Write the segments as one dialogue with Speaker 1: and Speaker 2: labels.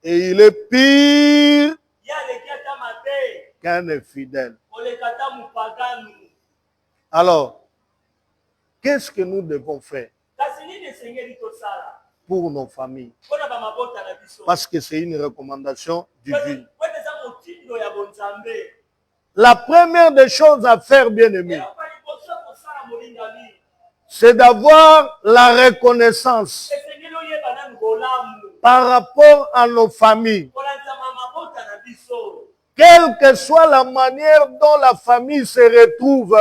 Speaker 1: Et il est pire qu'un infidèle. Alors, qu'est-ce que nous devons faire pour nos familles? Parce que c'est une recommandation divine. La première des choses à faire, bien aimé, c'est d'avoir la reconnaissance par rapport à nos familles. Quelle que soit la manière dont la famille se retrouve.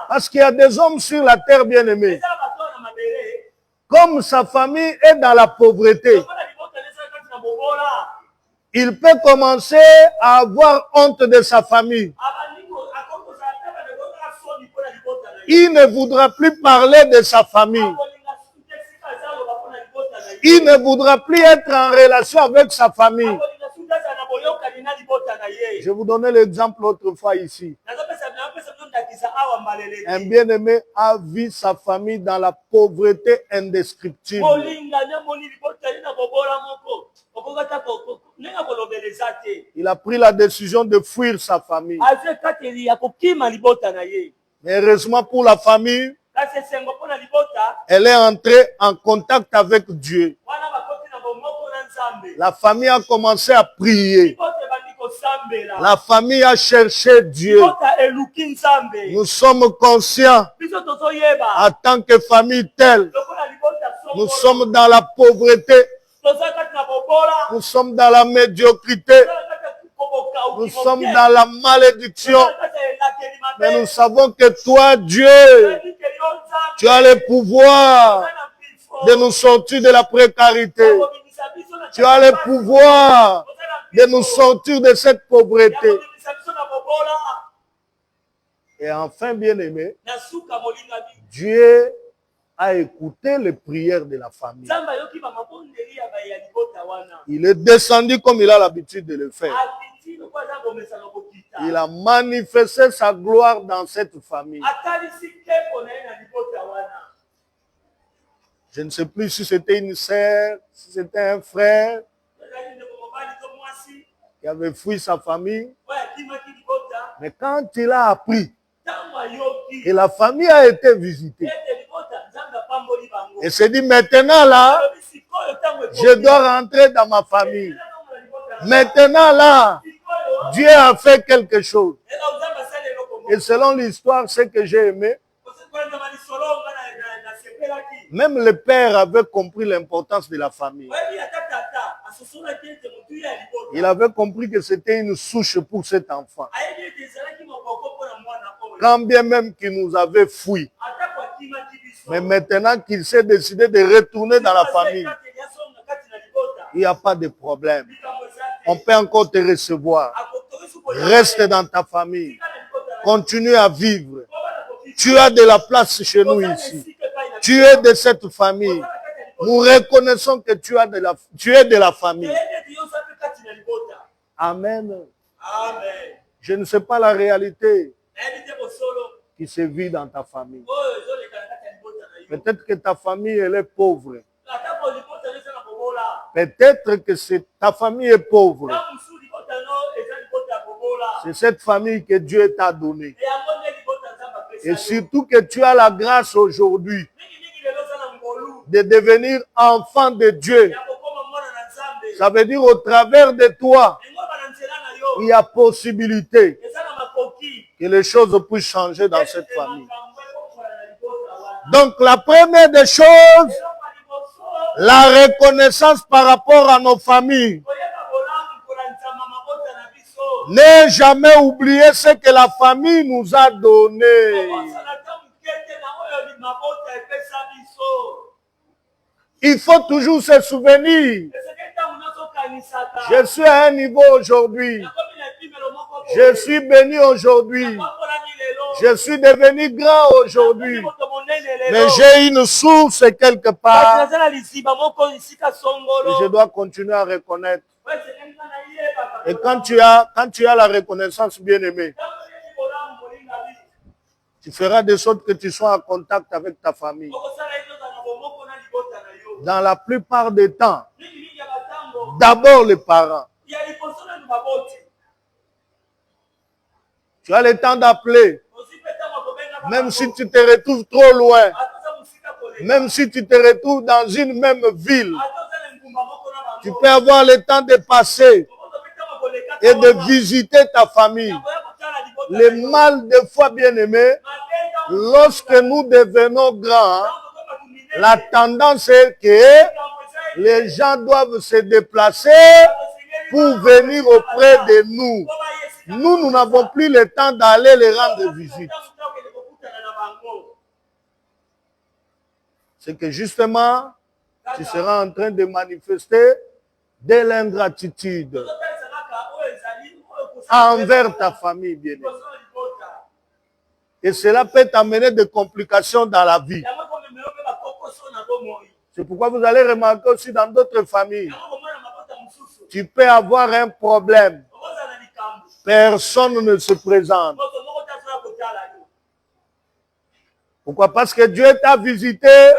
Speaker 1: Parce qu'il y a des hommes sur la terre, bien aimés. Comme sa famille est dans la pauvreté, il peut commencer à avoir honte de sa famille. Il ne voudra plus parler de sa famille. Il ne voudra plus être en relation avec sa famille. Je vous donnais l'exemple autrefois ici. Un bien-aimé a vu sa famille dans la pauvreté indescriptible. Il a pris la décision de fuir sa famille. Mais heureusement pour la famille, elle est entrée en contact avec Dieu. La famille a commencé à prier. La famille a cherché Dieu. Nous sommes conscients, en tant que famille telle, nous sommes dans la pauvreté, nous sommes dans la médiocrité, nous sommes dans la malédiction. Mais nous savons que toi, Dieu, tu as le pouvoir de nous sortir de la précarité. Tu as le pouvoir de nous sortir de cette pauvreté. Et enfin, bien-aimé, Dieu a écouté les prières de la famille. Il est descendu comme il a l'habitude de le faire. Il a manifesté sa gloire dans cette famille. Je ne sais plus si c'était une sœur, si c'était un frère qui avait fui sa famille. Mais quand il a appris que la famille a été visitée, il s'est dit, maintenant là, je dois rentrer dans ma famille. Maintenant là, Dieu a fait quelque chose. Et selon l'histoire, ce que j'ai aimé, même le père avait compris l'importance de la famille. Il avait compris que c'était une souche pour cet enfant. Quand bien même qu'il nous avait fui. Mais maintenant qu'il s'est décidé de retourner dans la famille, il n'y a pas de problème. On peut encore te recevoir. Reste dans ta famille. Continue à vivre. Tu as de la place chez nous ici. Tu es de cette famille. Nous reconnaissons que tu es de la famille. Amen. Je ne sais pas la réalité qui se vit dans ta famille. Peut-être que ta famille, elle est pauvre. Peut-être que ta famille est pauvre. C'est cette famille que Dieu t'a donnée. Et surtout que tu as la grâce aujourd'hui de devenir enfant de Dieu. Ça veut dire au travers de toi, il y a possibilité que les choses puissent changer dans cette famille. Donc la première des choses, la reconnaissance par rapport à nos familles. Ne jamais oublier ce que la famille nous a donné. Il faut toujours se souvenir. Je suis à un niveau aujourd'hui. Je suis béni aujourd'hui. Je suis devenu grand aujourd'hui. Mais j'ai une source quelque part. Et je dois continuer à reconnaître. Et quand tu as la reconnaissance, bien-aimé, tu feras de sorte que tu sois en contact avec ta famille. Dans la plupart des temps, d'abord les parents. Tu as le temps d'appeler. Même si tu te retrouves trop loin. Même si tu te retrouves dans une même ville. Tu peux avoir le temps de passer et de visiter ta famille. Le mal des fois, bien aimé, lorsque nous devenons grands, la tendance est que les gens doivent se déplacer pour venir auprès de nous. Nous n'avons plus le temps d'aller les rendre visite. C'est que justement, tu seras en train de manifester de l'ingratitude envers ta famille, bien aimée. Et cela peut t'amener des complications dans la vie. C'est pourquoi vous allez remarquer aussi dans d'autres familles, tu peux avoir un problème. Personne ne se présente. Pourquoi? Parce que Dieu t'a visité,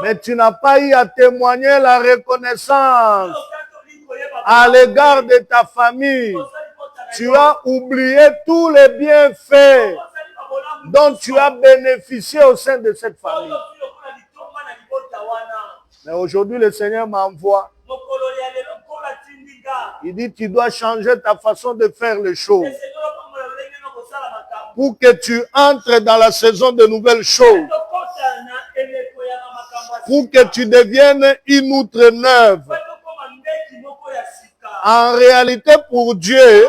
Speaker 1: mais tu n'as pas eu à témoigner la reconnaissance à l'égard de ta famille. Tu as oublié tous les bienfaits dont tu as bénéficié au sein de cette famille. Mais aujourd'hui, le Seigneur m'envoie. Il dit, tu dois changer ta façon de faire les choses pour que tu entres dans la saison de nouvelles choses, pour que tu deviennes une outre neuve. En réalité, pour Dieu,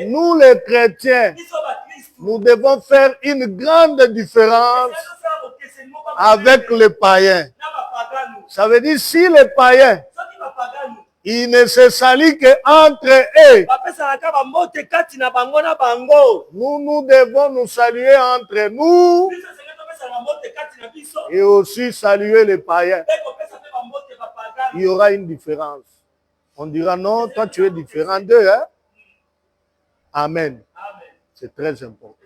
Speaker 1: nous les chrétiens, nous devons faire une grande différence avec les païens. Ça veut dire, si les païens, ils ne se salient qu'entre eux, nous devons nous saluer entre nous et aussi saluer les païens. Il y aura une différence. On dira non, toi tu es différent d'eux. Hein? Amen. C'est très important.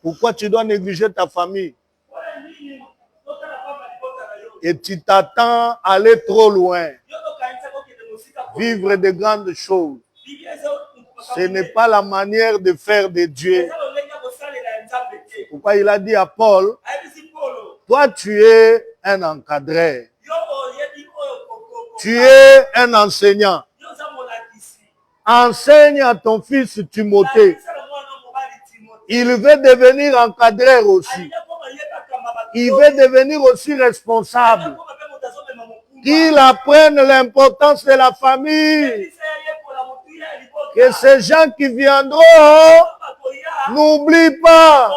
Speaker 1: Pourquoi tu dois négliger ta famille? Et tu t'attends à aller trop loin. Vivre de grandes choses. Ce n'est pas la manière de faire de Dieu. Pourquoi il a dit à Paul, toi tu es un encadreur. Tu es un enseignant. Enseigne à ton fils Timothée. Il veut devenir encadreur aussi. Il veut devenir aussi responsable. Qu'il apprenne l'importance de la famille. Que ces gens qui viendront n'oublient pas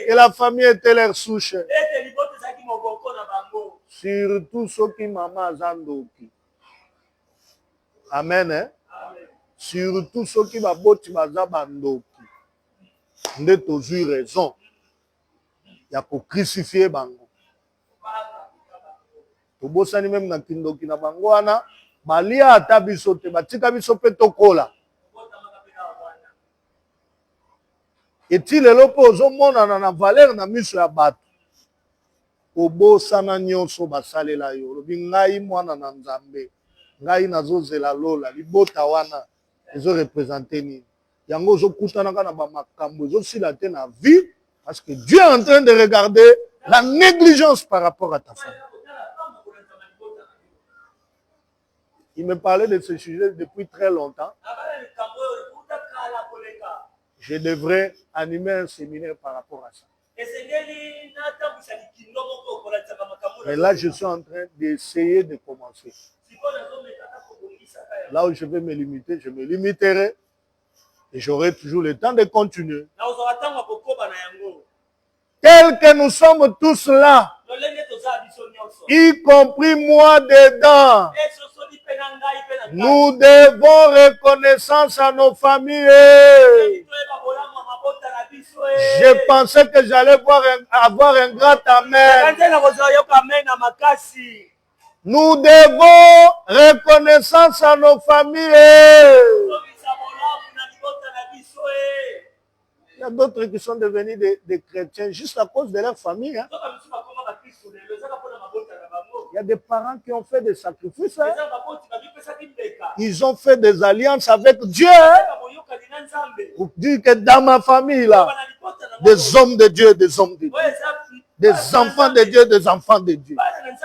Speaker 1: que la famille était leur souche. Surtout ceux qui maman zandoki. Amen. Hein? Surtout ceux qui baboti bazabandoki. Nde tozui raison. Ya ko crucifier bango. Tobosani même na kindoki na bango wana balia ata biso te batika biso pe tokola. Eti lelo po ozomonana na valeur na miso ya bato. Obosana nyonso basalela yo. Lobi ngai mwana na Nzambe. Ngai nazozela lola. Libota wana ezo représenter nini. Yango ozokutanaka na bamakambo ezosila te na vie. Parce que Dieu est en train de regarder la négligence par rapport à ta famille. Il me parlait de ce sujet depuis très longtemps. Je devrais animer un séminaire par rapport à ça. Mais là, je suis en train d'essayer de commencer. Là où je vais me limiter, je me limiterai. Et j'aurai toujours le temps de continuer. Tels que nous sommes tous là, y compris moi dedans, nous devons reconnaissance à nos familles. Je pensais que j'allais avoir un grand amen. Nous devons reconnaissance à nos familles. Il y a d'autres qui sont devenus des chrétiens juste à cause de leur famille. Hein? y a des parents qui ont fait des sacrifices. Hein? Ils ont fait des alliances avec Dieu. Hein? Pour dire que dans ma famille, là, des hommes de Dieu, des hommes de Dieu. Des enfants de Dieu, des enfants de Dieu.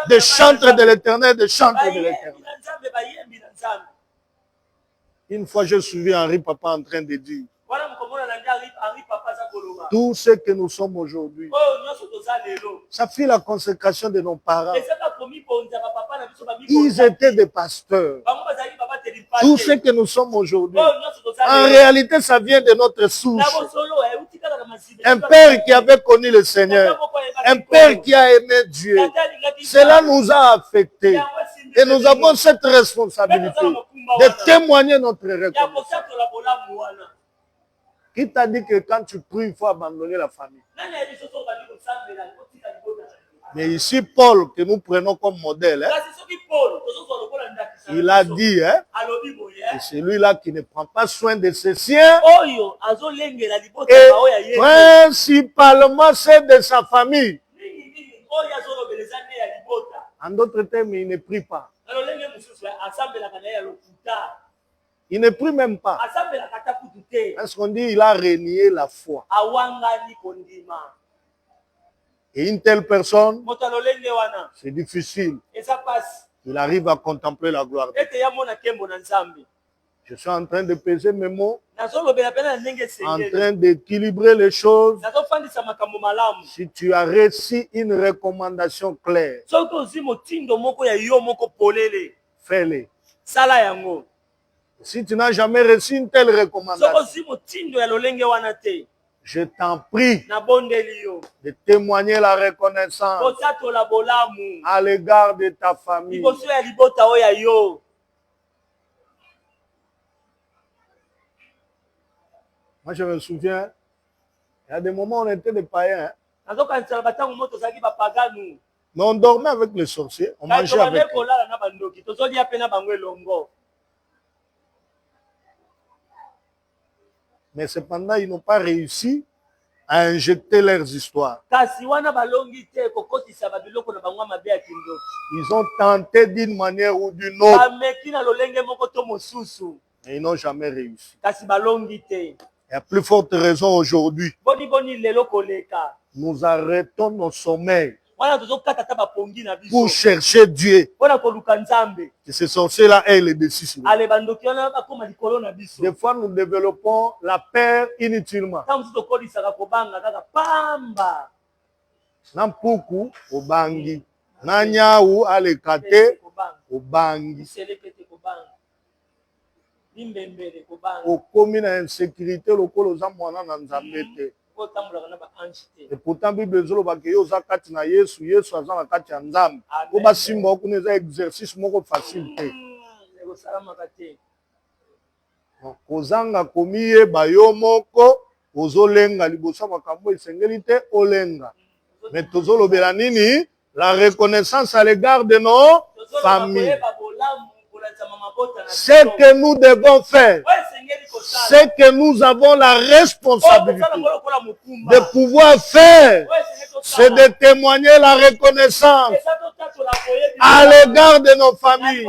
Speaker 1: Des chantres de l'éternel, des chantres de l'éternel. Une fois, je suivi Henri Papa en train de dire, tout ce que nous sommes aujourd'hui, ça fait la consécration de nos parents. Ils étaient des pasteurs. Tout ce que nous sommes aujourd'hui, en réalité, ça vient de notre souche. Un père qui avait connu le Seigneur, un père qui a aimé Dieu. Cela nous a affectés. Et nous avons cette responsabilité de témoigner notre reconnaissance. Qui t'a dit que quand tu pries, il faut abandonner la famille? Mais ici, Paul, que nous prenons comme modèle, hein, il a dit, hein, c'est celui-là qui ne prend pas soin de ses siens, et principalement c'est de sa famille. En d'autres termes, il ne prie pas. Il ne prie même pas. Parce qu'on dit il a renié la foi. Et une telle personne, c'est difficile. Il arrive à contempler la gloire de Dieu. Je suis en train de peser mes mots, en train d'équilibrer les choses. Si tu as reçu une recommandation claire, fais-le. Si tu n'as jamais reçu une telle recommandation, je t'en prie de témoigner la reconnaissance à l'égard de ta famille. Moi, je me souviens, il y a des moments où on était des païens. Hein? Mais on dormait avec les sorciers, on mangeait avec eux. Mais cependant, ils n'ont pas réussi à injecter leurs histoires. Ils ont tenté d'une manière ou d'une autre. Mais ils n'ont jamais réussi. Et à plus forte raison aujourd'hui, nous arrêtons nos sommeils pour chercher Dieu. Et ce sorcier-là est le dessus. Des fois, nous développons la peur inutilement. Nampuku obangi, nanyaou alekate obangi. Okomi na insécurité lokolo za mwana na nzambe te. Et pourtant Bible ezoloba ke yo za kati na Yesu, Yesu aza na kati ya nzambe. Ko basimba okuna eza exercice moko facile te. Kozanga komiyeba yo moko ozolenga liboso makambo esengeli te olenga. Mais tozolobela nini? La reconnaissance à l'égard de nos familles. Ce que nous devons faire, c'est que nous avons la responsabilité de pouvoir faire, c'est de témoigner la reconnaissance à l'égard de nos familles.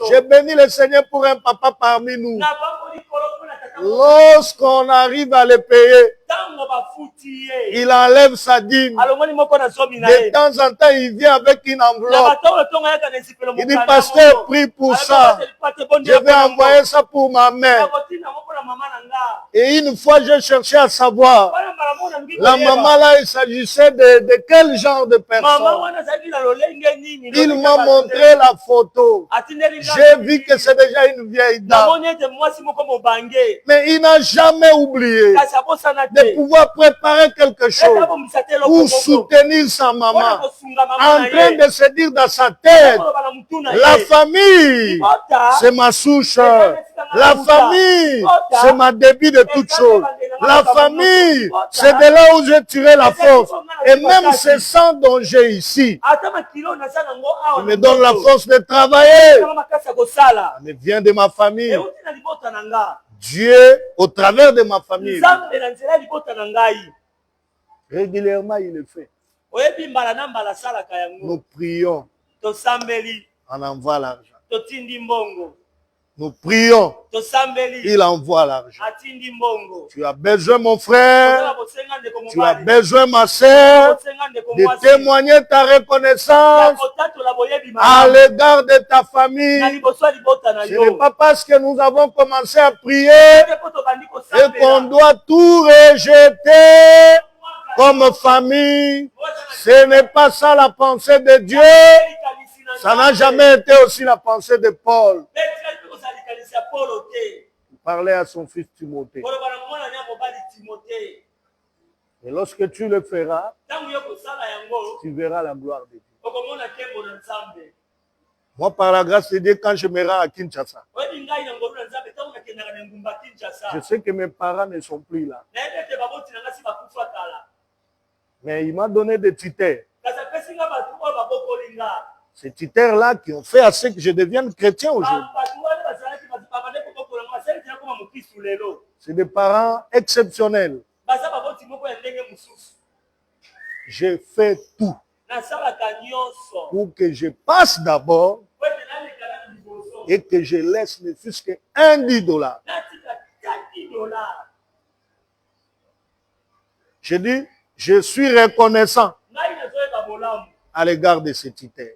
Speaker 1: Je bénis le Seigneur pour un papa parmi nous. Lorsqu'on arrive à le payer, il enlève sa dîme. De temps en temps, il vient avec une enveloppe. Il dit, pasteur, prie pour ça. Je vais envoyer ça pour ma mère. Et une fois, j'ai cherché à savoir, la maman là, il s'agissait de quel genre de personne. Il m'a montré la photo. J'ai vu que c'est déjà une vieille dame. Mais il n'a jamais oublié de pouvoir préparer quelque chose pour soutenir sa maman. En train de se dire dans sa tête, la famille, c'est ma souche. La famille, c'est ma débit de toutes choses. La famille, c'est de là où j'ai tiré la force. Et même ce sang dont j'ai ici, il me donne la force de travailler. Ça me vient de ma famille. Dieu, au travers de ma famille, régulièrement, il le fait. Nous prions On envoie l'argent. Nous prions. Il envoie l'argent. Tu as besoin, mon frère. Tu as besoin, ma sœur, de témoigner ta reconnaissance à l'égard de ta famille. Ce n'est pas parce que nous avons commencé à prier et qu'on doit tout rejeter comme famille. Ce n'est pas ça la pensée de Dieu. Ça n'a jamais été aussi la pensée de Paul. Il parlait à son fils Timothée. Et lorsque tu le feras, tu verras la gloire de Dieu. Moi, par la grâce de Dieu, quand je me rends à Kinshasa, je sais que mes parents ne sont plus là. Mais il m'a donné des tuteurs. Ces tuteurs-là qui ont fait à ce que je devienne chrétien aujourd'hui. C'est des parents exceptionnels. J'ai fait tout pour que je passe d'abord et que je laisse ne fût-ce qu'un $10. Je dis, je suis reconnaissant à l'égard de ces tuteurs.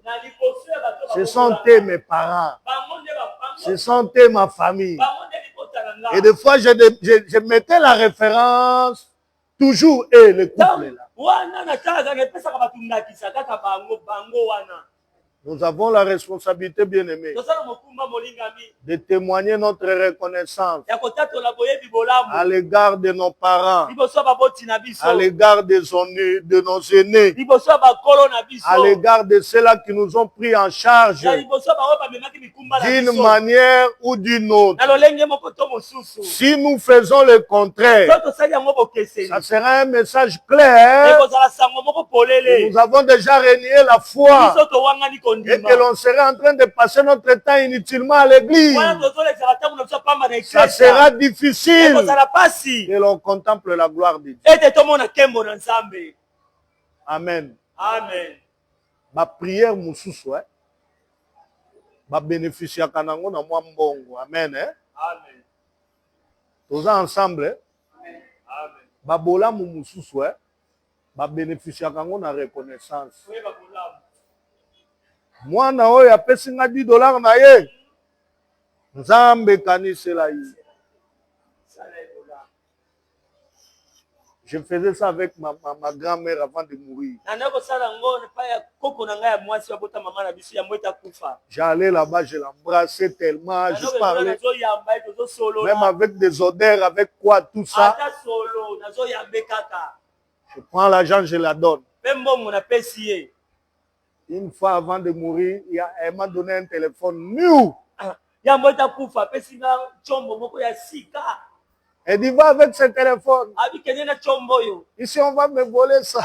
Speaker 1: Ce sont mes parents. Ce sont ma famille. Et des fois, je mettais la référence, toujours, et le couple est là. Nous avons la responsabilité, bien aimée, de témoigner notre reconnaissance à l'égard de nos parents, à l'égard de nos aînés, à l'égard de ceux-là qui nous ont pris en charge d'une manière ou d'une autre. Si nous faisons le contraire, ça sera un message clair que nous avons déjà renié la foi et que l'on serait en train de passer notre temps inutilement à l'église. Ça sera difficile que l'on contemple la gloire de Dieu. Amen.
Speaker 2: Amen.
Speaker 1: Ma prière mosusu, ma bénéficie à kanango na moi mbongo. Amen.
Speaker 2: Amen.
Speaker 1: Tous ensemble.
Speaker 2: Amen.
Speaker 1: Ma bola mosusu, ma bénéficie à kango na reconnaissance. Moi na oyo apesi nga $10 na ye. Nzambe kanisela ye. Je faisais ça avec ma grand-mère avant de mourir. J'allais là-bas, je l'embrassais tellement, je parlais. Même avec des odeurs, avec quoi, tout ça. Je prends l'argent, je la donne. Une fois avant de mourir, elle m'a donné un téléphone new. Elle dit, va avec ce téléphone. Ici, on va me voler ça.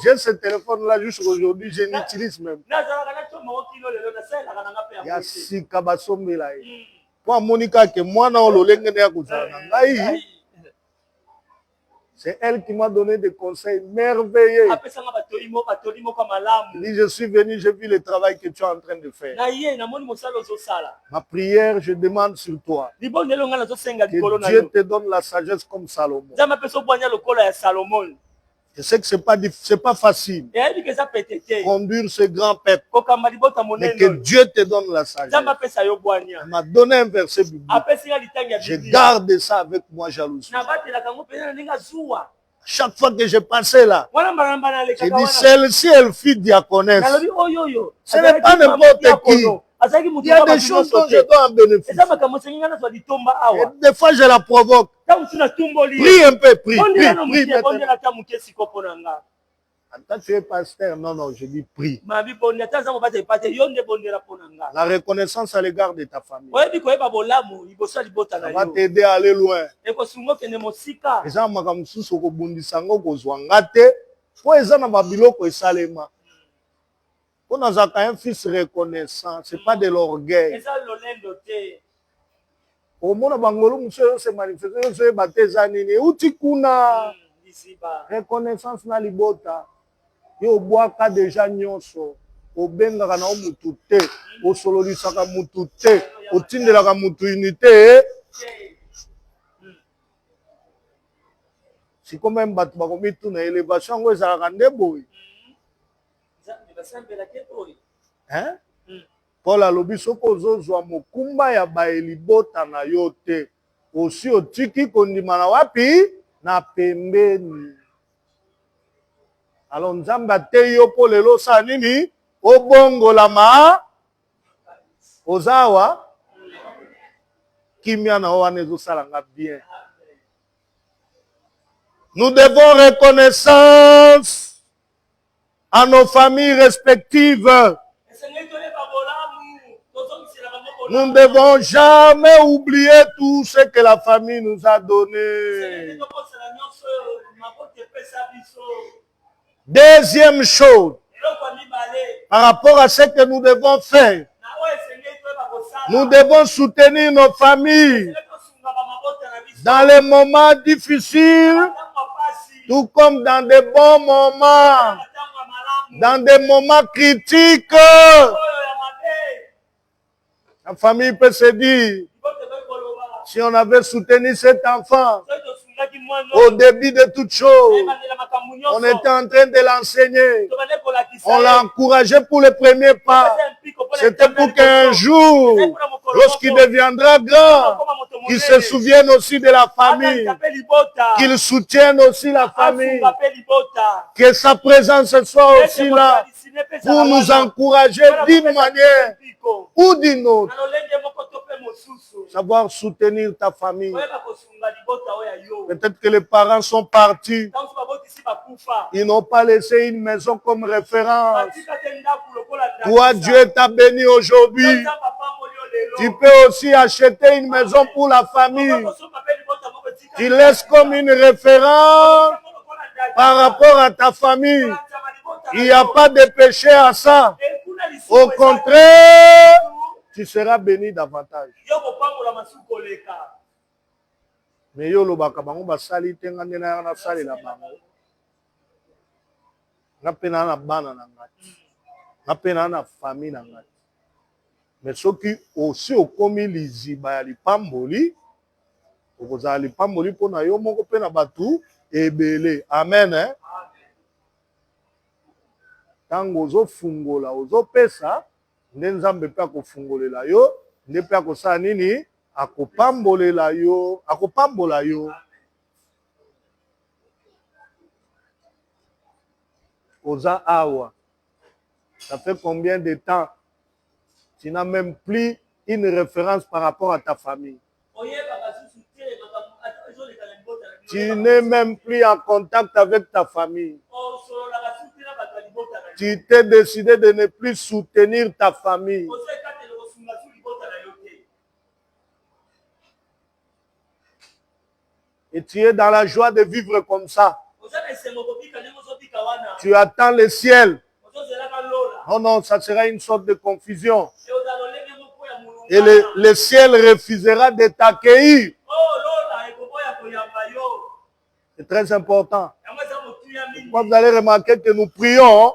Speaker 1: J'ai ce téléphone-là jusqu'à aujourd'hui, je l'utilise même. Il y a six kabasombe là. Pour Monica, que moi, c'est elle qui m'a donné des conseils merveilleux. Il dit, je suis venu, j'ai vu le travail que tu es en train de faire. Ma prière, je demande sur toi que Dieu te donne la sagesse comme Salomon. Je sais que c'est pas facile conduire ce grand peuple, mais que Dieu te donne la sagesse. Il m'a donné un verset biblique. Je garde ça avec moi jalousie. Chaque fois que je passais là, j'ai dit, celle-ci, elle fut diaconesse. Ce n'est pas n'importe qui. Il y a des choses dont je dois en bénéficier. Et des fois, je la provoque. Prie un peu, prie. Quand tu es pasteur, non, je dis prie. La reconnaissance à l'égard de ta famille. Ça va t'aider à aller loin. On a un fils reconnaissant, ce n'est pas de l'orgueil. Au monde bangolo monsieur se manifeste se bateza nini uti kuna reconnaissance na libota yo boaka déjà nyonso obengaka na mutu te, osololisaka mutu te, otindelaka mutu unité. Si comme même bato bakomi tuna élévation yango ezalaka nde boye. Hein? Paul alobi soki ozozwa mokumba ya baelibota na yo te, osi otiki kondima na wapi? Na pembeni. Alors nzambe ateyi yo po lelo osala nini? Obongolama. Ozawa kimia na wana ezosalanga bien. Nous devons reconnaissance à nos familles respectives. Nous ne devons jamais oublier tout ce que la famille nous a donné. Deuxième chose, par rapport à ce que nous devons faire, nous devons soutenir nos familles dans les moments difficiles, tout comme dans des bons moments, dans des moments critiques. La famille peut se dire, si on avait soutenu cet enfant au début de toute chose, on était en train de l'enseigner, on l'a encouragé pour les premiers pas. C'était pour qu'un jour, lorsqu'il deviendra grand, qu'il se souvienne aussi de la famille, qu'il soutienne aussi la famille, que sa présence soit aussi là pour nous encourager d'une manière ou d'une autre. Savoir soutenir ta famille. Peut-être que les parents sont partis. Ils n'ont pas laissé une maison comme référence. Toi, Dieu t'a béni aujourd'hui. Tu peux aussi acheter une maison pour la famille. Tu laisses comme une référence par rapport à ta famille. Il n'y a pas de péché à ça. Au contraire, tu seras béni davantage. Mais yo lobaka bango basali te ngande na na sali la bango. Na pena na bana na ngati. Na pena na famille na ngati. Mais soki aussi okomi liziba ya lipamboli, okozala lipamboli pona yo moko pe na batu ebele. Amen. Hein? Tango ozofungola ozopesa nde nzambe pe akofungolela yo, nde pe akosala nini? Akopambolela yo, akopambola yo. Oza awa. Ça fait combien de temps? Tu n'as même plus une référence par rapport à ta famille. Tu n'es même plus en contact avec ta famille. Tu t'es décidé de ne plus soutenir ta famille. Et tu es dans la joie de vivre comme ça. Tu attends le ciel. Oh non, ça sera une sorte de confusion. Et le ciel refusera de t'accueillir. C'est très important. Vous allez remarquer que nous prions,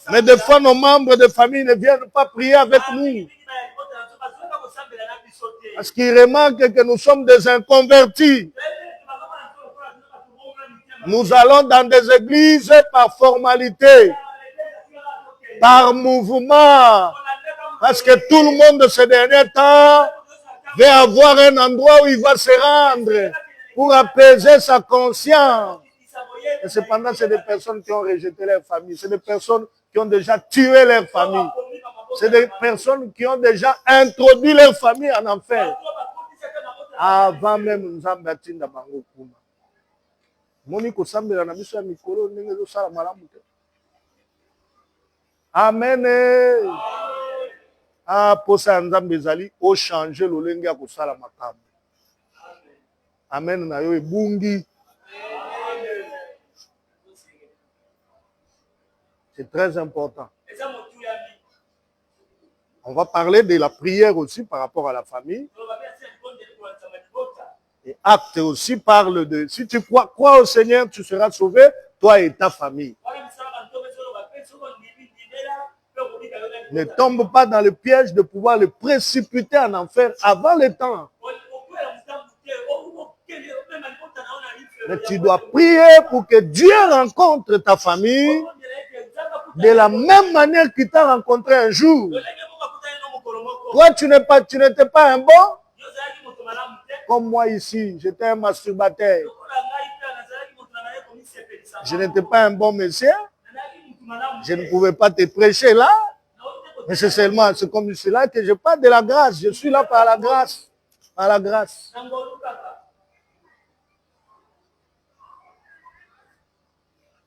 Speaker 1: mais des fois nos membres de famille ne viennent pas prier avec nous. Parce qu'ils remarquent que nous sommes des inconvertis. Nous allons dans des églises par formalité, par mouvement, parce que tout le monde ces derniers temps veut avoir un endroit où il va se rendre pour apaiser sa conscience. Et cependant, c'est des personnes qui ont rejeté leur famille, c'est des personnes qui ont déjà tué leur famille, c'est des personnes qui ont déjà introduit leur famille en enfer avant même Nzambe atinda bango kuna. Moni kosambela na biso ya mikolo ndenge ezosala malamu te. Amen. Ah, posa ya Nzambe ezali o changer lolenge ya kosala makambo. Amen na yo ebungi. C'est très important. On va parler de la prière aussi par rapport à la famille. Et Acte aussi parle de, si tu crois au Seigneur, tu seras sauvé, toi et ta famille. Ne tombe pas dans le piège de pouvoir le précipiter en enfer avant le temps. Mais tu dois prier pour que Dieu rencontre ta famille de la même manière qu'il t'a rencontré un jour. Toi, tu n'étais pas un bon. Comme moi ici, j'étais un masturbateur. Je n'étais pas un bon monsieur. Je ne pouvais pas te prêcher là. Mais c'est comme cela que je parle de la grâce. Je suis là par la grâce. Par la grâce.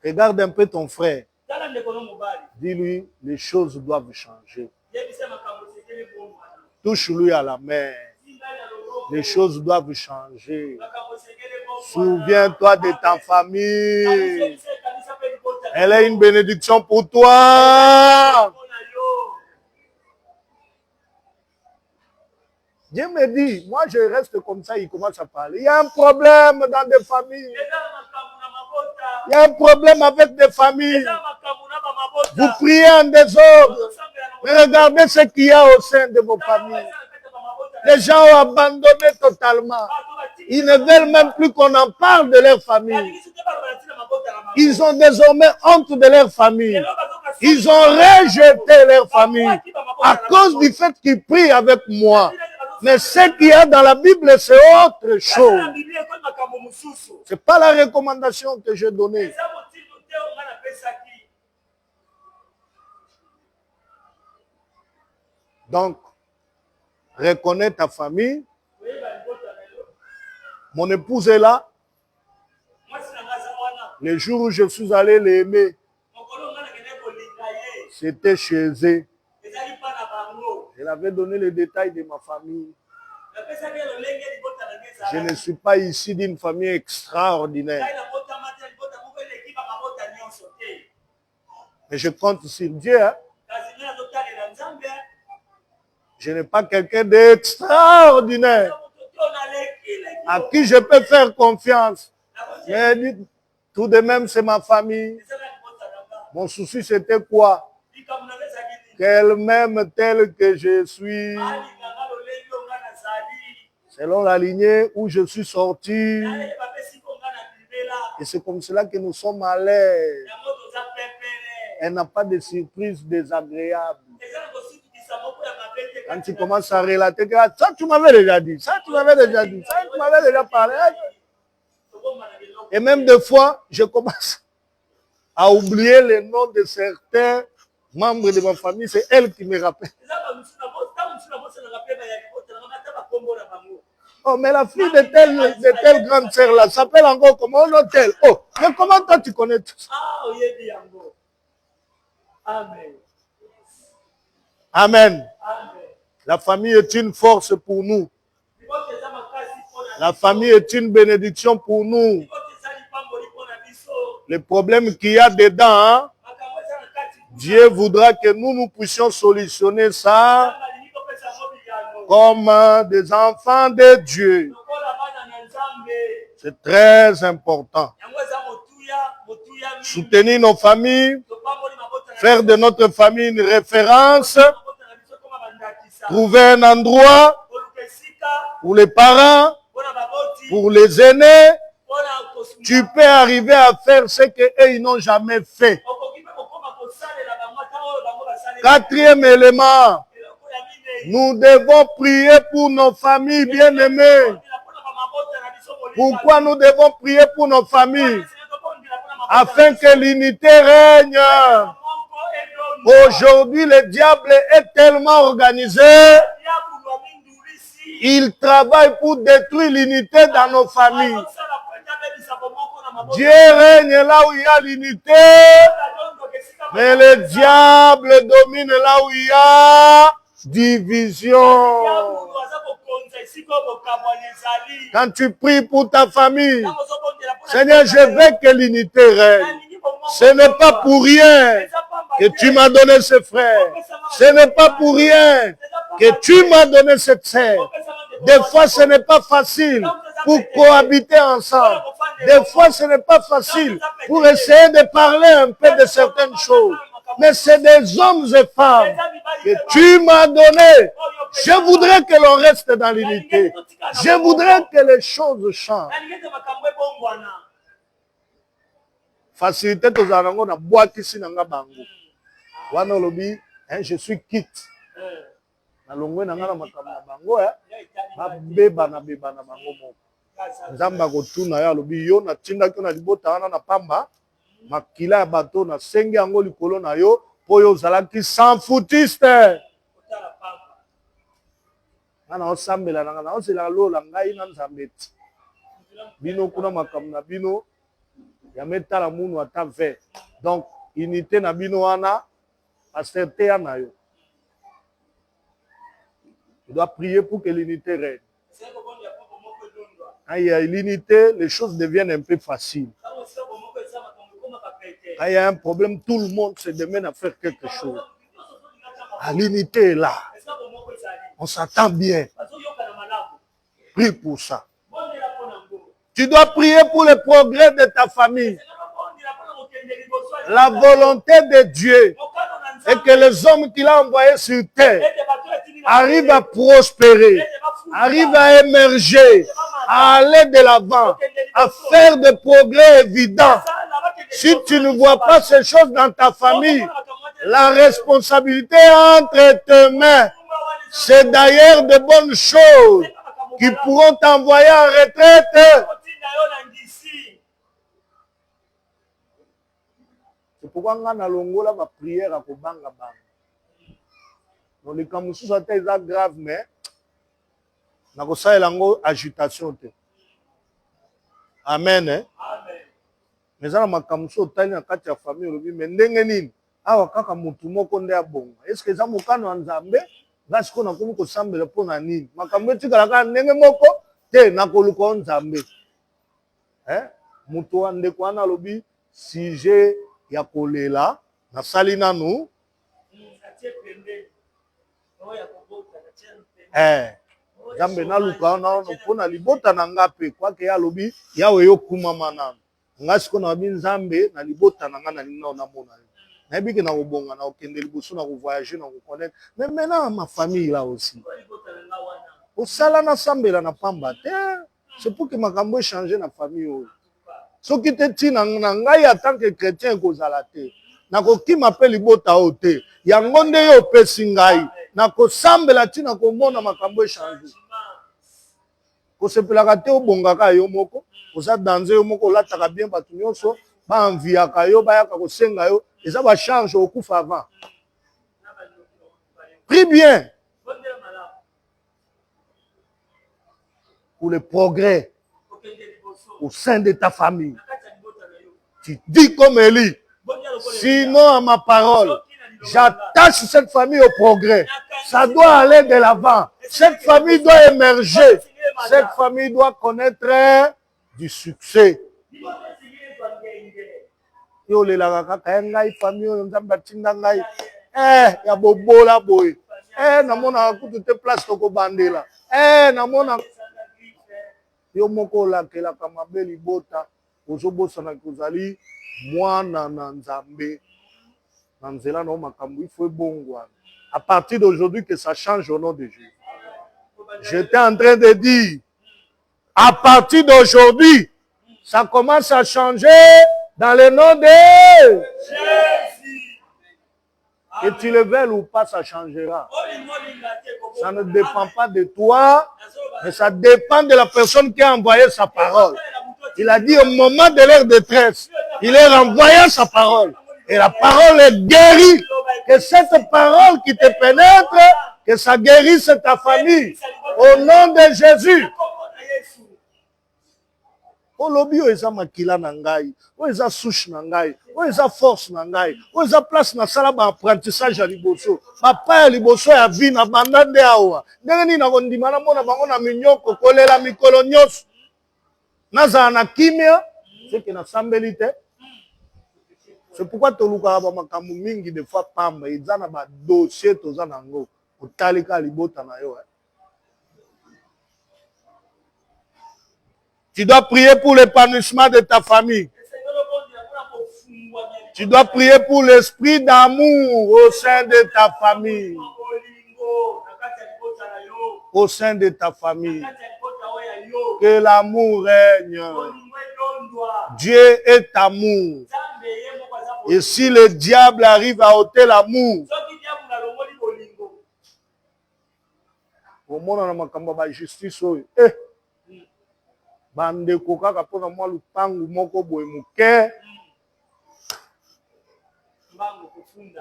Speaker 1: Regarde un peu ton frère. Dis-lui, les choses doivent changer. Touche-lui à la main. Les choses doivent changer. Souviens-toi de ta famille. Elle est une bénédiction pour toi. Dieu me dit, moi je reste comme ça, il commence à parler. Il y a un problème dans des familles. Il y a un problème avec des familles. Vous priez en désordre. Mais regardez ce qu'il y a au sein de vos familles. Les gens ont abandonné totalement. Ils ne veulent même plus qu'on en parle de leur famille. Ils ont désormais honte de leur famille. Ils ont rejeté leur famille à cause du fait qu'ils prient avec moi. Mais ce qu'il y a dans la Bible, c'est autre chose. Ce n'est pas la recommandation que j'ai donnée. Donc, reconnais ta famille. Mon épouse est là. Le jour où je suis allé l'aimer, c'était chez eux. Je l'avais donné les détails de ma famille. Je ne suis pas ici d'une famille extraordinaire. Mais je compte sur Dieu. Hein? Je n'ai pas quelqu'un d'extraordinaire à qui je peux faire confiance. Mais tout de même, c'est ma famille. Mon souci, c'était quoi? Qu'elle m'aime telle que je suis, selon la lignée où je suis sorti. Et c'est comme cela que nous sommes à l'aise. Elle n'a pas de surprise désagréable. Quand tu commences à relater, ça tu m'avais déjà dit, ça tu m'avais déjà dit, ça tu m'avais déjà parlé. Et même des fois, je commence à oublier les noms de certains membres de ma famille, c'est elle qui me rappelle. Oh, mais la fille de telle grande sœur là s'appelle encore comment un hôtel. Oh, mais comment toi tu connais tout ça? Amen. Amen. La famille est une force pour nous. La famille est une bénédiction pour nous. Le problème qu'il y a dedans, hein, Dieu voudra que nous puissions solutionner ça comme des enfants de Dieu. C'est très important. Soutenir nos familles, faire de notre famille une référence, trouver un endroit pour les parents, pour les aînés. Tu peux arriver à faire ce qu'eux, ils n'ont jamais fait. Quatrième élément, nous devons prier pour nos familles bien-aimées. Pourquoi nous devons prier pour nos familles? Afin que l'unité règne. Aujourd'hui, le diable est tellement organisé. Il travaille pour détruire l'unité dans nos familles. Dieu règne là où il y a l'unité. Mais le diable domine là où il y a division. Quand tu pries pour ta famille, Seigneur, je veux que l'unité règne. Ce n'est pas pour rien que tu m'as donné ce frère. Ce n'est pas pour rien que tu m'as donné cette sœur. Des fois, ce n'est pas facile pour cohabiter ensemble. Des fois, ce n'est pas facile pour essayer de parler un peu de certaines choses. Mais c'est des hommes et femmes que tu m'as donné. Je voudrais que l'on reste dans l'unité. Je voudrais que les choses changent. Facilité aux arango na boîte ici na bango. Wana lobi, je suis quitte. Na longwe na ngana makambo na bango ba beba na bango moko. Nzamba ko tuna ya lobi yo na tinda ko na libota wana na pamba. Makila ya bato na sengi yango likolo na yo po yo zalaki sans foutiste. Ngana osambela na ngana osela lola ngai na nzambeti. Bino kuna makambo na bino ya metala munu ata ve. Donc unité na bino wana pasteur te na yo. Tu dois prier pour que l'unité règne. Quand il y a l'unité, les choses deviennent un peu faciles. Quand il y a un problème, tout le monde se demande à faire quelque chose. L'unité est là. On s'attend bien. Prie pour ça. Tu dois prier pour le progrès de ta famille. La volonté de Dieu et que les hommes qu'il a envoyés sur terre arrivent à prospérer, arrivent à émerger, à aller de l'avant, à faire des progrès évidents. Si tu ne vois pas ces choses dans ta famille, la responsabilité est entre tes mains. C'est d'ailleurs de bonnes choses qui pourront t'envoyer en retraite. C'est pourquoi on a longola ma prière à Kobanga Bang. Donc les camoufleurs sont très graves, mais on a une agitation. Amen. Amen. Mais ça, ma camoufleur est dans la famille. Mais ndengeni, awa kaka mutu moko nde abonga. Est-ce que ça mokano nzambe? Parce qu'on a comme que semble pour nani. Ma camoufleur tu kala ndenge moko te na koluka nzambe. Mutu ande kwa na lobi sujet ya kolela na salina nu. Jambe na luka na pona libota na ngape kwa ke ya lobi yawe yo kuma manana. Ngasiko na bi nzambe na libota na ngana nina na mona. Na biki na obonga na okende liboso na voyager na ko connaître. Mais maintenant ma famille là aussi. Au sala na sambela na pamba te. C'est pour que makambo changer na famille. Ce qui te tient en tant que chrétien kozala te. Na ko ki m'appelle libota ote. Yango nde yo pesi ngai. Na ko sambela tina ko mona makambo changer. Ko sepelaka te obongaka yo moko. Oza danser yo moko lataka bien batu nyonso ba enviaka yo ba yaka ko senga yo eza ba charge okufa avant. Prie bien pour le progrès au sein de ta famille. Tu dis comme Élie, sinon à ma parole, j'attache cette famille au progrès. Ça doit aller de l'avant. Cette famille doit émerger. Cette famille doit connaître du succès. Yo le la kaka ngai famille nzamba tinda ngai ya bobola boy na mona kutu te place ko bandela na mona yo moko la kela kama beli bota ozobosa na kozali mwana na nzambe na nzela na makambo il faut bongwa. À partir d'aujourd'hui que ça change au nom de Jésus. J'étais en train de dire à partir d'aujourd'hui ça commence à changer dans le nom de Jésus. Que tu le veuilles ou pas, ça changera. Ça ne dépend pas de toi, mais ça dépend de la personne qui a envoyé sa parole. Il a dit au moment de leur détresse, il leur a envoyé sa parole. Et la parole est guérie. Que cette parole qui te pénètre, que ça guérisse ta famille. Au nom de Jésus. O lobi o eza makila na ngai, o eza souche na ngai, o eza force na ngai, o eza place na sala ba apprentissage ya liboso. Papa ya liboso ya vie na banda nde awa. Ndenge nini na kondima na mona bango na minyoko kolela mikolo nyonso. Nazala na kimia, c'est que na sambeli te. C'est pourquoi toluka ba makambo mingi de fois pamba, eza na ba dossier toza nango. Otalika libota na yo. Tu dois prier pour l'épanouissement de ta famille. Tu dois prier pour l'esprit d'amour au sein de ta famille. Au sein de ta famille. Que l'amour règne. Dieu est amour. Et si le diable arrive à ôter l'amour, au monde na justice bande kokaka pona mwa lupangu moko boye muke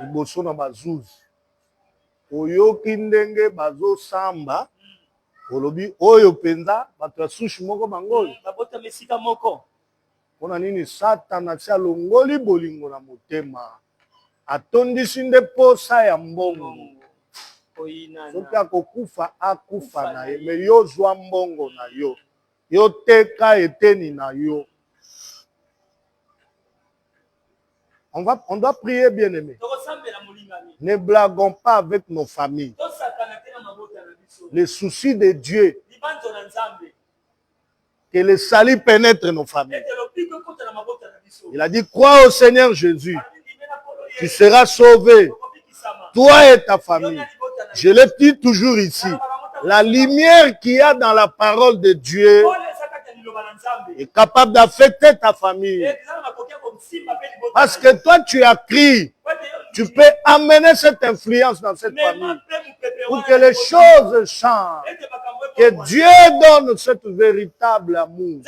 Speaker 1: liboso na bazuzi oyoki ndenge bazosamba olobi oyo penza bato ya sushi moko bango babota mesika moko mpona nini satana ati alongoli bolingo na motema atondisi nde posa ya mbongo soki akokufa akufa na ye me yo zwa mbongo na yo yo teka eteni na yo. On doit prier, bien-aimés. Ne blaguons pas avec nos familles. Les soucis de Dieu. Que le salut pénètre nos familles. Il a dit, crois au Seigneur Jésus. Tu seras sauvé. Toi et ta famille. Je le dis toujours ici. La lumière qu'il y a dans la parole de Dieu est capable d'affecter ta famille. Parce que toi, tu as crié. Tu peux amener cette influence dans cette famille pour que les choses changent. Que Dieu donne ce véritable amour.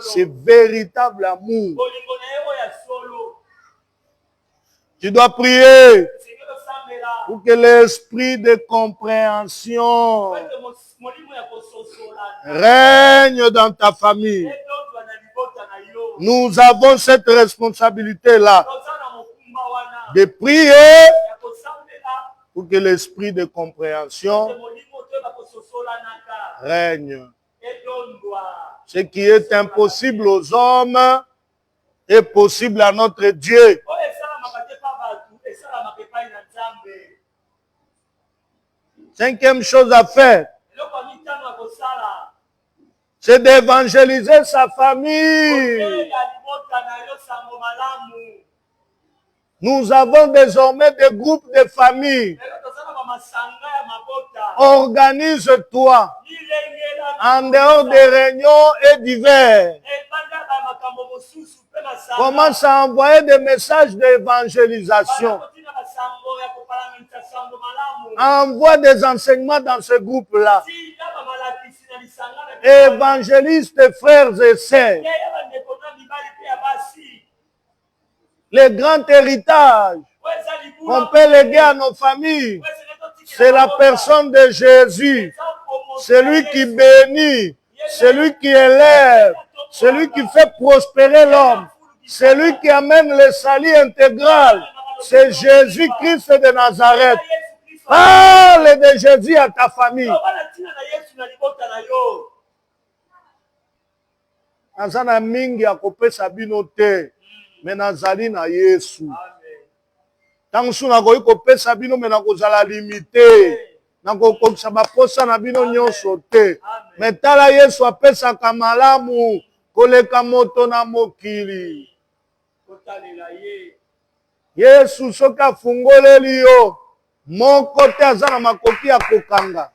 Speaker 1: Ce véritable amour. Tu dois prier pour que l'esprit de compréhension règne dans ta famille. Nous avons cette responsabilité-là de prier pour que l'esprit de compréhension règne. Ce qui est impossible aux hommes est possible à notre Dieu. Cinquième chose à faire, c'est d'évangéliser sa famille. Nous avons désormais des groupes de famille. Organise-toi en dehors des réunions et divers. Commence à envoyer des messages d'évangélisation. Envoie des enseignements dans ce groupe-là. Évangélise tes frères et sœurs. Le grand héritage qu'on peut léguer à nos familles, c'est la personne de Jésus. Celui qui bénit, celui qui élève, celui qui fait prospérer l'homme, celui qui amène le salut intégral. C'est Jésus-Christ de Nazareth. Parle de Jésus à ta famille. Nazana mingi akopesa bino te, mais nazali na Yesu. Tansu na koyi kopesa bino mais na kozala limité. Na kokokisa baposa na bino nyonso te. Mais tala Yesu apesaka malamu koleka moto na mokili. Yesu soki afungoleli yo moko te aza na makoki ya kokanga.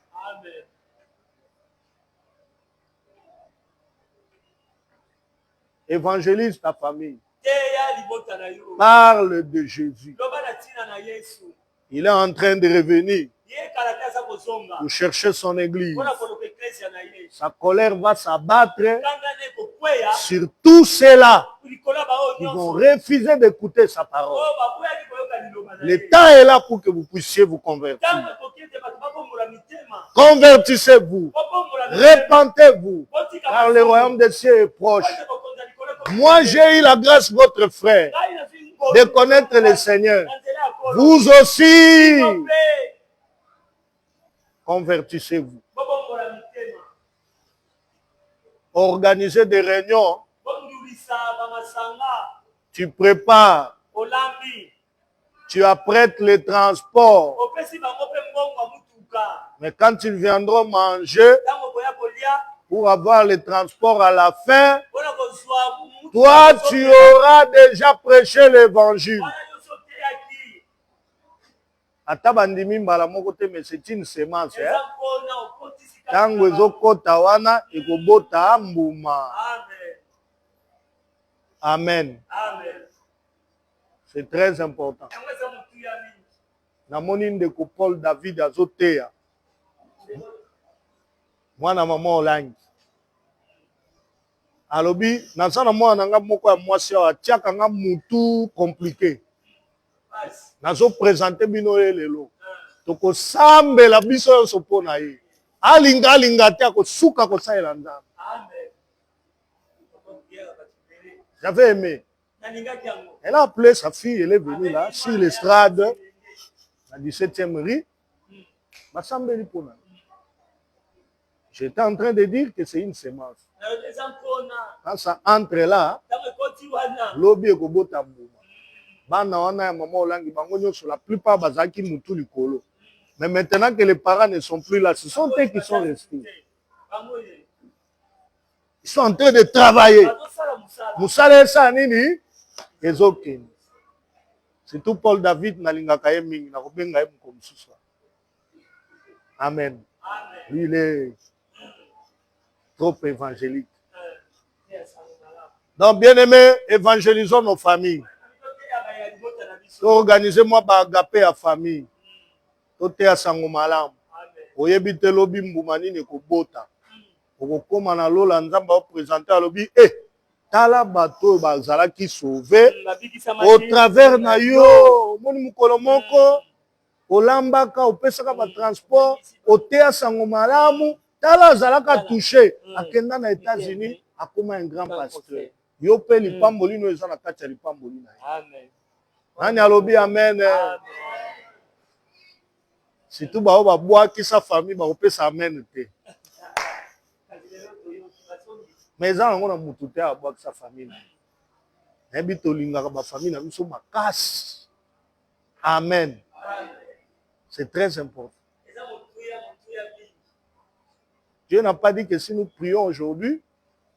Speaker 1: Évangélise ta famille. Parle de Jésus. Il est en train de revenir pour chercher son église. Sa colère va s'abattre sur tous ceux-là qui vont refuser d'écouter sa parole. Le temps est là pour que vous puissiez vous convertir. Convertissez-vous. Repentez-vous. Car le royaume des cieux est proche. Moi, j'ai eu la grâce, votre frère, de connaître le Seigneur. Vous aussi, convertissez-vous. Organisez des réunions. Tu prépares. Tu apprêtes les transports. Mais quand ils viendront manger, pour avoir le transport à la fin, toi, tu auras déjà prêché l'évangile. Atabandimi mbala moko te, mais c'est une semence. Tango ezokota wana ekobota mbuma. Amen. C'est très important. Namoni ndeko Paul David azoteya. Mwana mama olangi. Alobi, naza na mwana nga moko ya mwasi awa tiaka nga mutu compliqué. Nazo présenter bino lelo. Toko sambela biso yonso pona ye. Alinga te akosuka kosalela nzambe. J'avais aimé. Elle a appelé sa fille, elle est venue là, sur l'estrade, à 17e rue. J'étais en train de dire que c'est une semence. Quand ça entre là, l'obi est kobota mbuma. Bana wana ya mama olangi bango nyonso la plupart bazaki mutu likolo. Mais maintenant que les parents ne sont plus là, ce sont eux qui sont restés. Ils sont en train de travailler. Musala ça nini? Ezokeni. C'est tout Paul David nalingaka ye mingi na kobenga ye comme ça. Amen. Lui, il est trop évangélique. Donc, bien aimé, évangélisons nos familles. Organisez-moi par agapé à famille. Tout est à Sangomalam. Oyebi te lobi mbumani ne kobota. Okokoma na lola nzamba présenter à lobi tala bato bazala qui sauvé au travers na yo moni mukolo moko olambaka opesaka ba transport oteya sango malamu tala zalaka touché akenda na États-Unis akoma un grand pasteur yo pe lipamboli no eza na kati ya lipamboli na ye. Amen. Nani alobi amen. Surtout bao babwaki sa famille ba opesa amen te. Mais ça, on a mututé à boire sa famille. Amen. C'est très important. Dieu n'a pas dit que si nous prions aujourd'hui,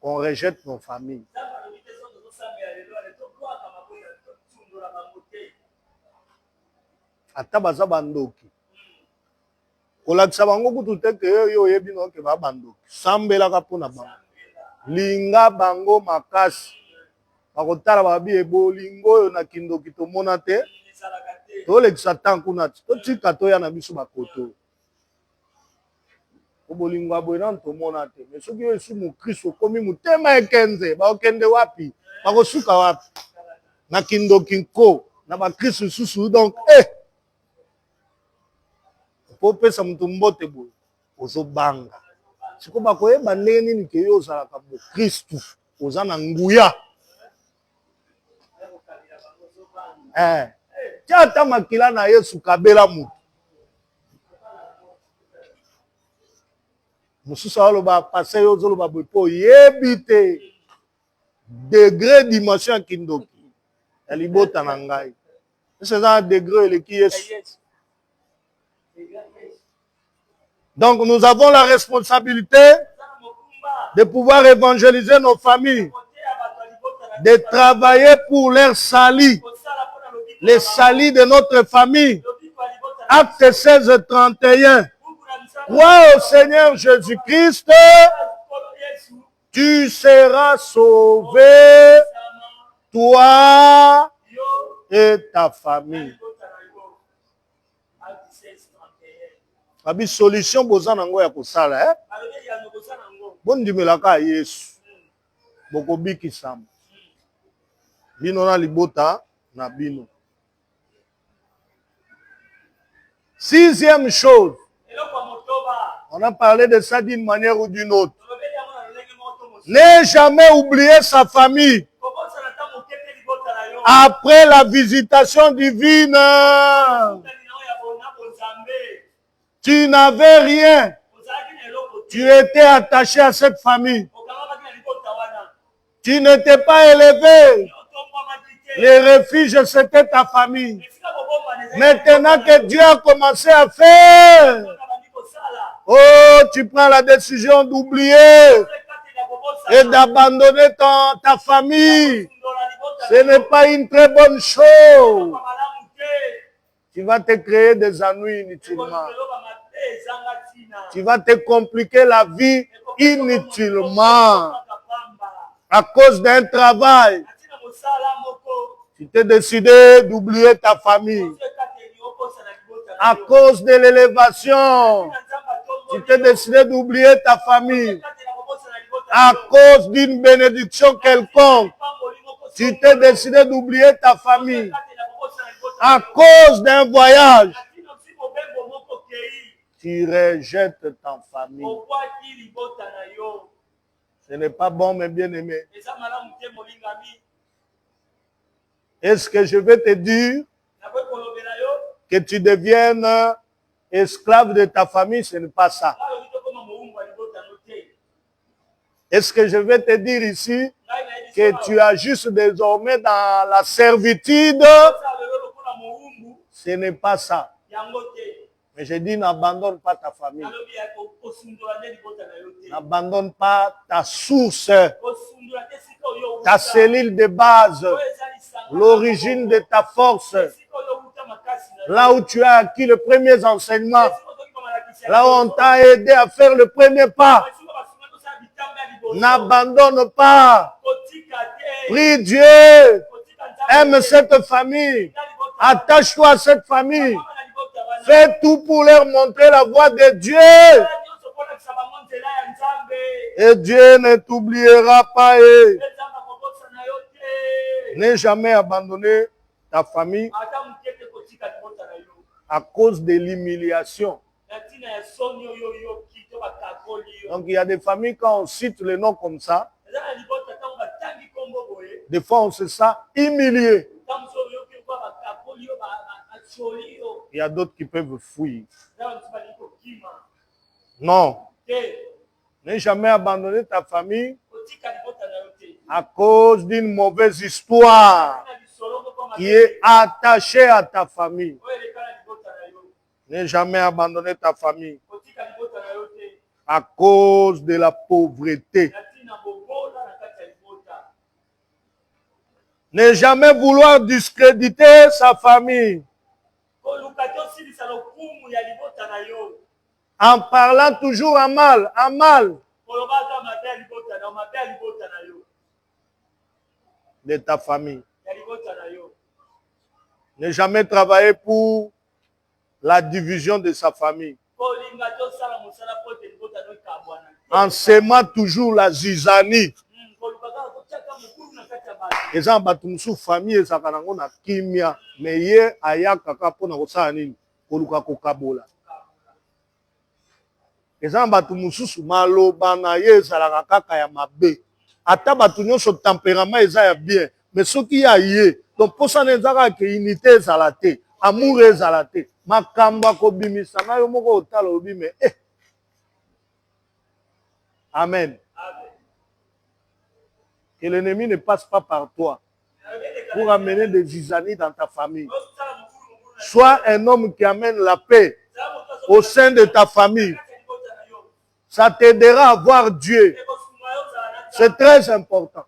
Speaker 1: on rejette nos familles. Atabaza bandoki. Kolakisa bango kutute ke yo yebi no ke ba bandoki. Sambela ka pona bango. Linga bango makasi. Bakotala babi ebolingo yo na kindoki tomona te. Tolekisa tankuna totika toya na biso bakoto. Obolingo abwena tomona te. Mais soki yo esu mu Kristo komi mutema ekenze, ba okende wapi? Bakosuka wapi? Na kindoki nko na ba Kristo susu donc popesa mutu mbote boye ozobanga. Siko bakoyeba ndenge nini ke yo ozalaka bo Kristu oza na nguya. Tia ata makila na Yesu kabela mutu. Mosusu aloba pase yo zoloba boye po yebi te degré dimension ya kindoki ya libota na ngai. C'est un degré eleki Yesu. Donc nous avons la responsabilité de pouvoir évangéliser nos familles, de travailler pour leur salut, les saluts de notre famille. Acte 16, 31. Crois au Seigneur Jésus-Christ, tu seras sauvé, toi et ta famille. Abi solution bozana ngo ya kosala bondimelaka Yesu bokobiki sam bino na libota na bino. Sixième chose, on a parlé de ça d'une manière ou d'une autre. Ne jamais oublier sa famille après la visitation divine. Tu n'avais rien. Tu étais attaché à cette famille. Tu n'étais pas élevé. Les refuges, c'était ta famille. Maintenant que Dieu a commencé à faire, Oh, tu prends la décision d'oublier et d'abandonner ta famille. Ce n'est pas une très bonne chose. Tu vas te créer des ennuis inutilement. Tu vas te compliquer la vie inutilement. À cause d'un travail. Tu t'es décidé d'oublier ta famille. À cause de l'élévation. Tu t'es décidé d'oublier ta famille. À cause d'une bénédiction quelconque. Tu t'es décidé d'oublier ta famille. À cause d'un voyage. Tu rejettes ta famille. Ce n'est pas bon, mes bien-aimés. Est-ce que je vais te dire que tu deviennes esclave de ta famille? Ce n'est pas ça. Est-ce que je vais te dire ici que tu ajustes désormais dans la servitude? Ce n'est pas ça. Mais je dis, n'abandonne pas ta famille. N'abandonne pas ta source, ta cellule de base, l'origine de ta force. Là où tu as acquis le premier enseignement, là où on t'a aidé à faire le premier pas. N'abandonne pas. Prie Dieu. Aime cette famille. Attache-toi à cette famille. Fais tout pour leur montrer la voie de Dieu. Et Dieu ne t'oubliera pas. N'aie jamais abandonné ta famille à cause de l'humiliation. Donc il y a des familles, quand on cite le nom comme ça, des fois on se sent humilié. Il y a d'autres qui peuvent fuir. Non. N'aie jamais abandonné ta famille à cause d'une mauvaise histoire qui est attachée à ta famille. N'aie jamais abandonné ta famille à cause de la pauvreté. Ne jamais vouloir discréditer sa famille en parlant toujours en mal, de ta famille. Ne jamais travailler pour la division de sa famille. En s'aimant toujours la zizanie. Eza bato musu famille ezaka nango na kimia me ye ayaka kaka mpona kosala nini koluka kokabola. Eza bato mususu maloba na ye ezalaka kaka ya mabe. Ata bato nyonso tempérament eza ya bien mais soki ya ye donc posana ezaka ke unité ezala te, amour ezala te, makambo akobimisa na yo moko otala obi me amen. Que l'ennemi ne passe pas par toi pour amener des zizanies dans ta famille. Sois un homme qui amène la paix au sein de ta famille. Ça t'aidera à voir Dieu. C'est très important.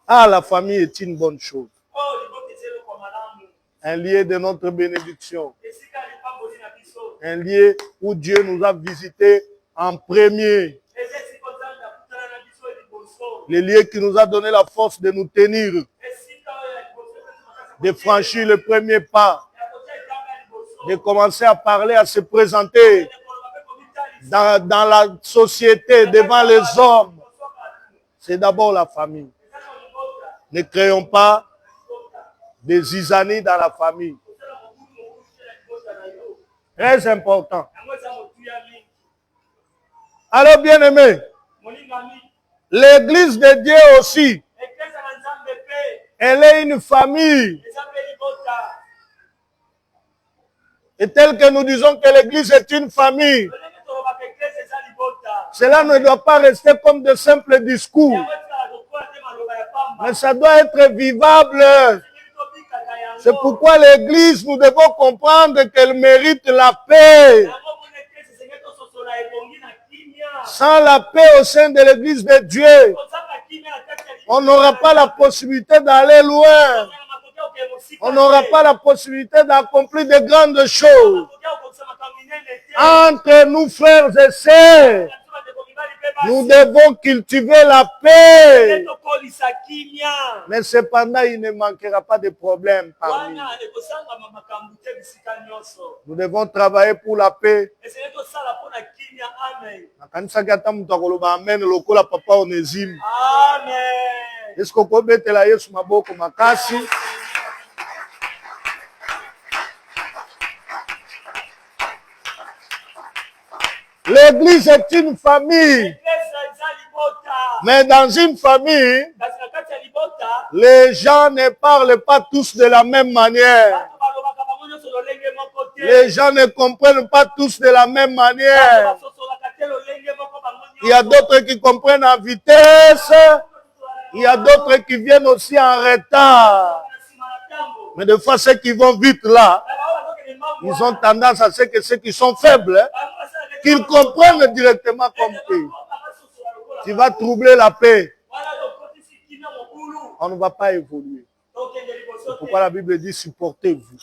Speaker 1: Ah, la famille est une bonne chose. Un lieu de notre bénédiction. Un lieu où Dieu nous a visités en premier. Le lieu qui nous a donné la force de nous tenir, de franchir le premier pas, de commencer à parler, à se présenter dans la société, devant les hommes. C'est d'abord la famille. Ne créons pas des zizanies dans la famille. Très important. Alors, bien-aimés, l'église de Dieu aussi, elle est une famille. Et tel que nous disons que l'église est une famille, cela ne doit pas rester comme de simples discours. Mais ça doit être vivable. C'est pourquoi l'Église, nous devons comprendre qu'elle mérite la paix. Sans la paix au sein de l'Église de Dieu, on n'aura pas la possibilité d'aller loin. On n'aura pas la possibilité d'accomplir de grandes choses. Entre nous, frères et sœurs, nous devons cultiver la paix. Mais cependant, il ne manquera pas de problèmes parmi nous. Nous devons travailler pour la paix. Est-ce qu'on peut mettre la Yesu maboko makasi? L'église est une famille. Mais dans une famille, les gens ne parlent pas tous de la même manière. Les gens ne comprennent pas tous de la même manière. Il y a d'autres qui comprennent en vitesse. Il y a d'autres qui viennent aussi en retard. Mais des fois, ceux qui vont vite là, ils ont tendance à ce que ceux qui sont faibles, qu'ils comprennent directement comme tu vas troubler la paix. On ne va pas évoluer. C'est pourquoi la Bible dit supportez-vous.